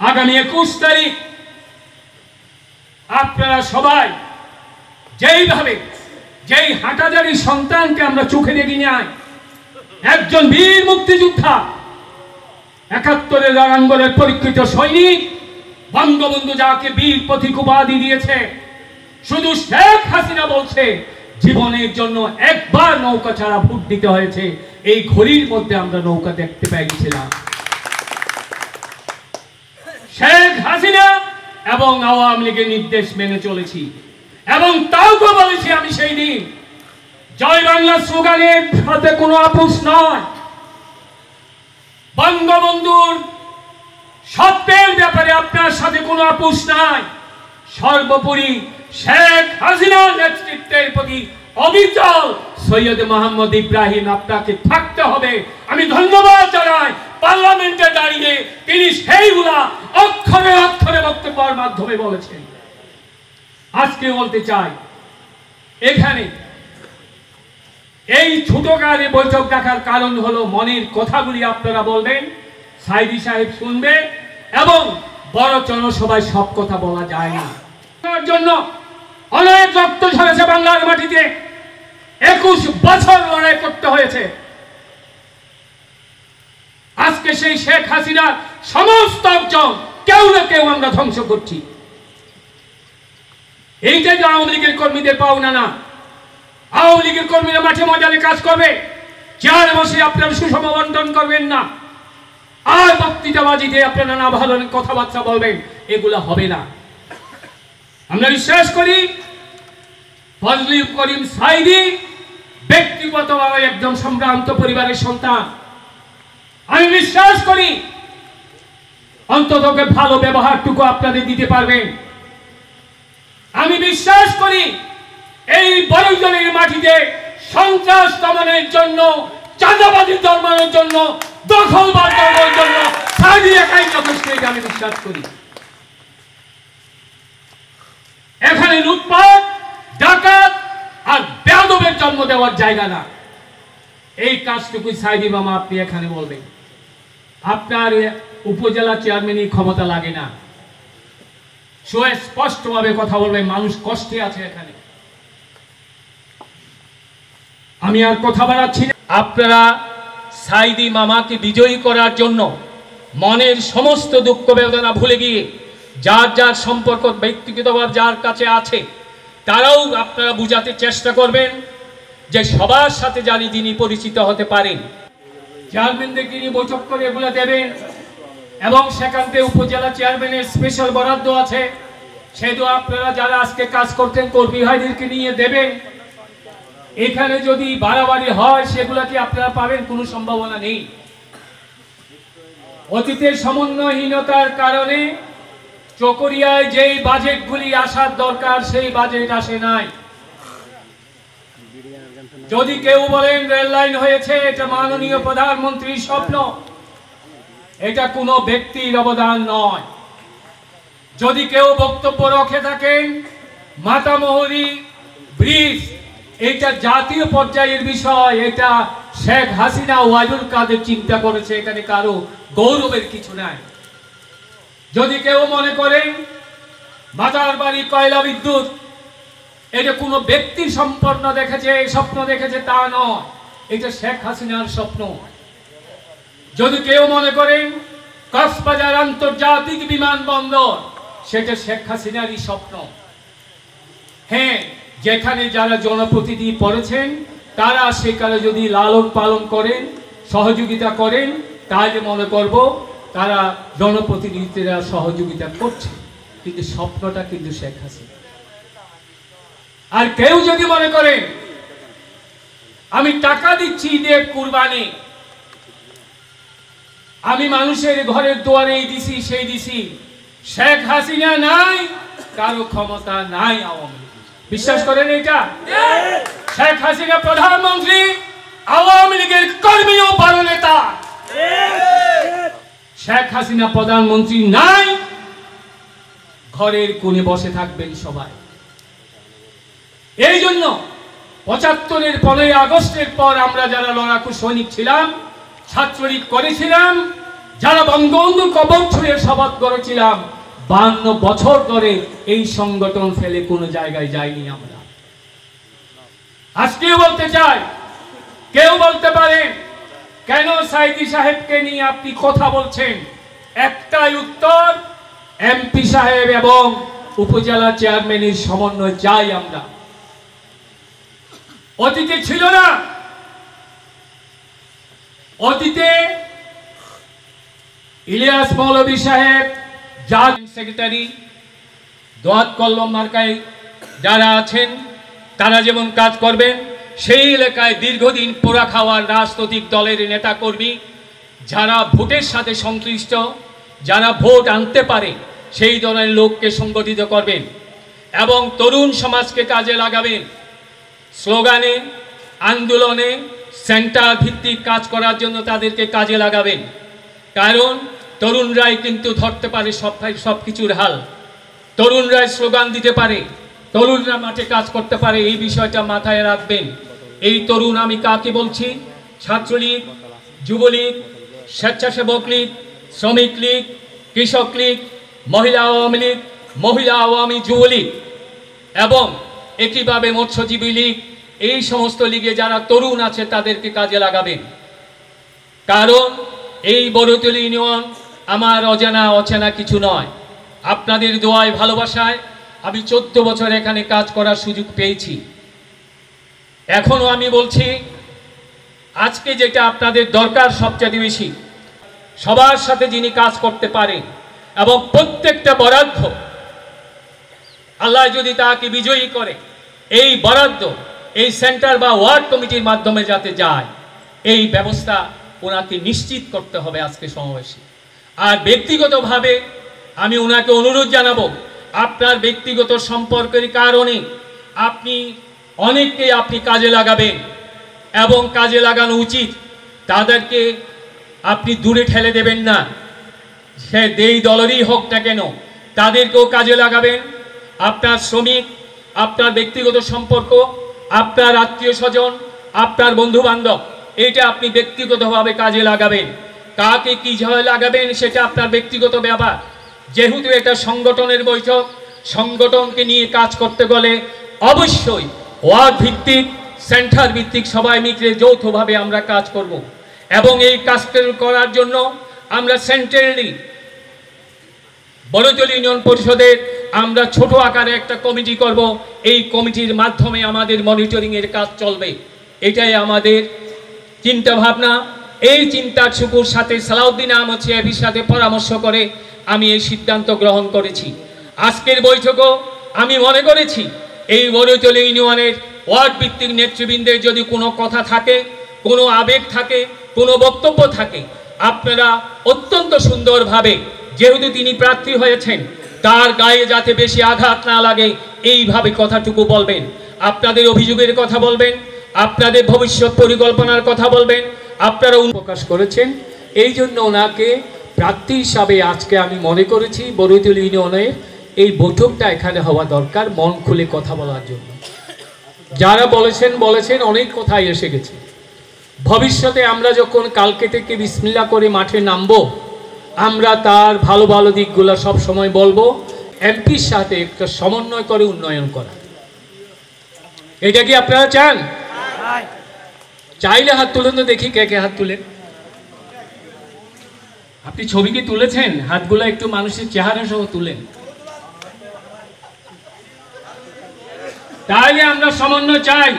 আগামী 21 তারিখ আপনারা সবাই যেইভাবে যেই হাটাজারি সন্তানকে আমরা চোখে দেখি নাই, একজন বীর মুক্তিযোদ্ধা, 71-এর রণাঙ্গনের পরীক্ষিত সৈনিক, বঙ্গবন্ধু যাকে বীর প্রতীক উপাধি দিয়েছে, শুধু শেখ হাসিনা বলছে জীবনের জন্য একবার নৌকা ছাড়া ভোট দিতে হয়েছে। এই ঘড়ির মধ্যে আমরা নৌকা দেখতে পেয়েছিলাম। শেখ হাসিনা এবং আওয়ামী লীগের নির্দেশ মেনে চলেছি এবং তাও তো বলেছি আমি সেই দিন, জয় বাংলা স্লোগানের সাথে কোনো আপোষ নয়, বঙ্গবন্ধুর সত্যের ব্যাপারে আপনার সাথে কোনো আপোষ নাই, সর্বোপরি শেখ হাসিনার নেতৃত্বের প্রতি অবিচল সৈয়দ মোহাম্মদ ইব্রাহিম আপনাকে থাকতে হবে। আমি ধন্যবাদ জানাই পার্লামেন্টে দাঁড়িয়ে তিনি সেইগুলা অক্ষরে অক্ষরে বক্তব্যের মাধ্যমে বলেছেন। আজকে বলতে চাই, এখানে এই ছোটকারে বৈঠক ডাকার কারণ হলো মনের কথাগুলি আপনারা বলবেন, সাইদি সাহেব শুনবে এবং বড় জনসভায় সব কথা বলা যায় না। তার জন্য অনেক রক্ত ঝরেছে বাংলার মাটিতে, 21 বছর লড়াই করতে হয়েছে। আজকে সেই শেখ হাসিনার সমস্ত অর্জন কেউ না কেউ আমরা ধ্বংস করছি। এইটা যে আওয়ামী লীগের কর্মীদের পাওনা না। আওয়ামী লীগের কর্মীরা মাঠে ময়দানে কাজ করবে, চেয়ারে বসে আপনারা সুষম বন্টন করবেন না, আর বক্তৃতাবাজি দিয়ে আপনারা না ভালো কথাবার্তা বলবেন, এগুলো হবে না। আমরা বিশ্বাস করি ফজলে করিম সাইদি ব্যক্তিগতভাবে একজন সম্ভ্রান্ত পরিবারের সন্তান। আমি বিশ্বাস করি অন্তত ভালো ব্যবহারটুকু আপনাদের দিতে পারবেন। আমি বিশ্বাস করি এই বড়জনের মাটিতে সন্ত্রাস দমনের জন্য, চাঁদাবাজি দমনের জন্য, দখলবাজ দমনের জন্য সাইদি একাই যথেষ্ট, এটা আমি বিশ্বাস করি। এখানে লুটপাট, ডাকাত আর বেয়াদবের জন্ম দেওয়ার জায়গা না। এই কাজটুকু সাইদি মামা আপনি এখানে বলবেন। আপনার উপজেলা চেয়ারম্যানই ক্ষমতা লাগে না, সুস্পষ্টভাবে কথা বলবেন, মানুষ কষ্টে আছে এখানে। আমি আর কথা বাড়াচ্ছি না। আপনারা সাইদি মামাকে বিজয়ী করার জন্য মনের সমস্ত দুঃখ বেদনা ভুলে গিয়ে যার যার সম্পর্ক ব্যক্তিগতভাবে যার কাছে আছে তারাও আপনারা বুঝাতে চেষ্টা করবেন যে সবার সাথে জানি তিনি পরিচিত হতে পারেন। চেয়ারম্যানদেরকে নিয়ে বৈঠক করে এগুলো দেবেন এবং সেখান থেকে উপজেলা চেয়ারম্যানের স্পেশাল বরাদ্দ আছে, সেগুলো আপনারা যারা আজকে কাজ করতেন কর্মী ভাইদেরকে নিয়ে দেবেন। এখানে যদি বাড়াবাড়ি হয় সেগুলো কি আপনারা পাবেন? কোনো সম্ভাবনা নেই। অতীতের সমন্বয়হীনতার কারণে চকরিয়ায় যেই বাজেটগুলি আসার দরকার সেই বাজেট আসে নাই। যদি কেউ বলেন রেল লাইন হয়েছে, এটা মাননীয় প্রধানমন্ত্রীর স্বপ্ন, এটা কোনো ব্যক্তির অবদান নয়। যদি কেউ বক্তব্য রাখে থাকেন মাতামহরি ব্রিজ, এটা জাতীয় পর্যায়ের বিষয়, এটা শেখ হাসিনা ওয়াজুল কাদের চিন্তা করেছে, এখানে কারো গৌরবের কিছু নাই। যদি কেউ মনে করেন বাজার বাড়ি কয়লা বিদ্যুৎ এটা কোনো ব্যক্তির সম্পন্ন দেখেছে, স্বপ্ন দেখেছে, তা নয়, এটা শেখ হাসিনার স্বপ্ন। যদি কেউ মনে করেন কক্সবাজার আন্তর্জাতিক বিমানবন্দর, সেটা শেখ হাসিনারই স্বপ্ন। হ্যাঁ, যেখানে যারা জনপ্রতিনিধি পড়েছেন তারা সেখানে যদি লালন পালন করেন, সহযোগিতা করেন, তাহলে মনে করব তারা জনপ্রতিনিধিরা সহযোগিতা করছে, কিন্তু স্বপ্নটা কিন্তু শেখ হাসিনা। আর কেউ যদি মনে করেন আমি টাকা দিচ্ছি ঈদের কুরবানি, আমি মানুষের ঘরের দুয়ারে এই দিছি সেই দিছি, শেখ হাসিনা নাই, কারো ক্ষমতা নাই আওয়ামী লীগ। বিশ্বাস করেন এটা? শেখ হাসিনা প্রধানমন্ত্রী, আওয়ামী লীগের কর্মী ও বড় নেতা। শেখ হাসিনা প্রধানমন্ত্রী নাই, ঘরের কোণে বসে থাকবেন সবাই। এই জন্য ৭৫-এর ১৫ই আগস্টের পর আমরা যারা লড়াকু সৈনিক ছিলাম, ছাত্রলীগ করেছিলাম, যারা বঙ্গবন্ধুর কবর ছুঁয়ে শপথ করেছিলাম, 52 বছর ধরে এই সংগঠন ফেলে কোনো জায়গায় যায়নি আমরা। আজকেও বলতে চাই, কেউ বলতে পারেন কেন সাইদি সাহেবকে নিয়ে আপনি কথা বলছেন? একটাই উত্তর, এমপি সাহেব এবং উপজেলা চেয়ারম্যানের সমন্বয় চাই আমরা। অতীতে ছিল না, অতীতে ইলিয়াস মৌলভী সাহেব, জাজ সেক্রেটারি, দোয়াত কল্লম মার্কায় যারা আছেন তারা যেমন কাজ করবেন, সেই এলাকায় দীর্ঘদিন পোড়া খাওয়ার রাজনৈতিক দলের নেতাকর্মী যারা ভোটের সাথে সংশ্লিষ্ট, যারা ভোট আনতে পারে সেই ধরনের লোককে সংগঠিত করবেন এবং তরুণ সমাজকে কাজে লাগাবেন। স্লোগানে, আন্দোলনে, সেন্টার ভিত্তিক কাজ করার জন্য তাদেরকে কাজে লাগাবেন। কারণ তরুণরাই কিন্তু ধরতে পারে সব কিছুর হাল। তরুণরাই স্লোগান দিতে পারে, তরুণরা মাঠে কাজ করতে পারে, এই বিষয়টা মাথায় রাখবেন। এই তরুণ আমি কাকে বলছি? ছাত্রলীগ, যুবলীগ, স্বেচ্ছাসেবক লীগ, শ্রমিক লীগ, কৃষক লীগ, মহিলা আওয়ামী লীগ, মহিলা আওয়ামী যুবলীগ এবং একইভাবে মৎস্যজীবী লীগ, এই সমস্ত লীগে যারা তরুণ আছে তাদেরকে কাজে লাগাবেন। কারণ এই বড়তলী ইউনিয়ন আমার অচেনা কিছু নয়। আপনাদের দোয়ায়, ভালোবাসায় আমি 14 বছর এখানে কাজ করার সুযোগ পেয়েছি। এখনো আমি বলছি, আজকে যেটা আপনাদের দরকার সবচেয়ে বেশি, সবার সাথে যিনি কাজ করতে পারেন এবং প্রত্যেকটা বরাদ্দ আল্লাহ যদি তাকে বিজয়ী করে, এই বরাদ্দ এই সেন্টার বা ওয়ার্ড কমিটির মাধ্যমে যাতে যায়, এই ব্যবস্থা ওনাকে নিশ্চিত করতে হবে আজকে সমাবেশে। আর ব্যক্তিগতভাবে আমি ওনাকে অনুরোধ জানাবো, আপনার ব্যক্তিগত সম্পর্কের কারণে অনেককে কাজে লাগাবেন এবং কাজে লাগানো উচিত। তাদেরকে আপনি দূরে ঠেলে দেবেন না, সে যেই দলেরই হোক না কেন, তাদেরকেও কাজে লাগাবেন। আপনার শ্রমিক, আপনার ব্যক্তিগত সম্পর্ক, আপনার আত্মীয় স্বজন, আপনার বন্ধু বান্ধব, এটা আপনি ব্যক্তিগতভাবে কাজে লাগাবেন। কাকে কিভাবে লাগাবেন সেটা আপনার ব্যক্তিগত ব্যাপার। যেহেতু এটা সংগঠনের বৈঠক, সংগঠনকে নিয়ে কাজ করতে গেলে অবশ্যই ওয়ার্ড ভিত্তিক, সেন্টার ভিত্তিক সবাই মিলে যৌথভাবে আমরা কাজ করব এবং এই কাজটা করার জন্য আমরা সেন্ট্রালি বড়তলী ইউনিয়ন পরিষদের আমরা ছোট আকারে একটা কমিটি করব। এই কমিটির মাধ্যমে আমাদের মনিটরিংয়ের কাজ চলবে, এটাই আমাদের চিন্তা ভাবনা। এই চিন্তার শুকুর সাথে সালাউদ্দিন আহমদ সাহেবের সাথে পরামর্শ করে আমি এই সিদ্ধান্ত গ্রহণ করেছি। আজকের বৈঠকও আমি মনে করেছি এই বড়তলী ইউনিয়নের ওয়ার্ড ভিত্তিক নেতৃবৃন্দের যদি কোনো কথা থাকে, কোনো আবেগ থাকে, কোনো বক্তব্য থাকে, আপনারা অত্যন্ত সুন্দরভাবে, যেহেতু তিনি প্রার্থী হয়েছেন, তার গায়ে যাতে বেশি আঘাত না লাগে এইভাবে কথাটুকু বলবেন। আপনাদের অভিযোগের কথা বলবেন, আপনাদের ভবিষ্যৎ পরিকল্পনার কথা বলবেন। আপনারা প্রকাশ করেছেন, এই জন্য ওনাকে প্রার্থী হিসাবে আজকে আমি মনে করেছি বড়তলী ইউনিয়নের এই বৈঠকটা এখানে হওয়া দরকার, মন খুলে কথা বলার জন্য। যারা বলেছেন অনেক কথাই এসে গেছে। ভবিষ্যতে আমরা যখন কালকে থেকে বিসমিল্লাহ করে মাঠে নামবো, আমরা তার ভালো ভালো দিকগুলো সব সময় বলবো। এমপির সাথে একটা সমন্বয় করে উন্নয়ন করা, এটা কি আপনারা চান? চাইলে হাত তুলেন তো দেখি, কে কে হাত তুলেন। আপনি ছবি কি তুলেছেন? হাতগুলো একটু মানুষের চেহারা সহ তুলেন, তাইলে আমরা সমন্বয় চাই।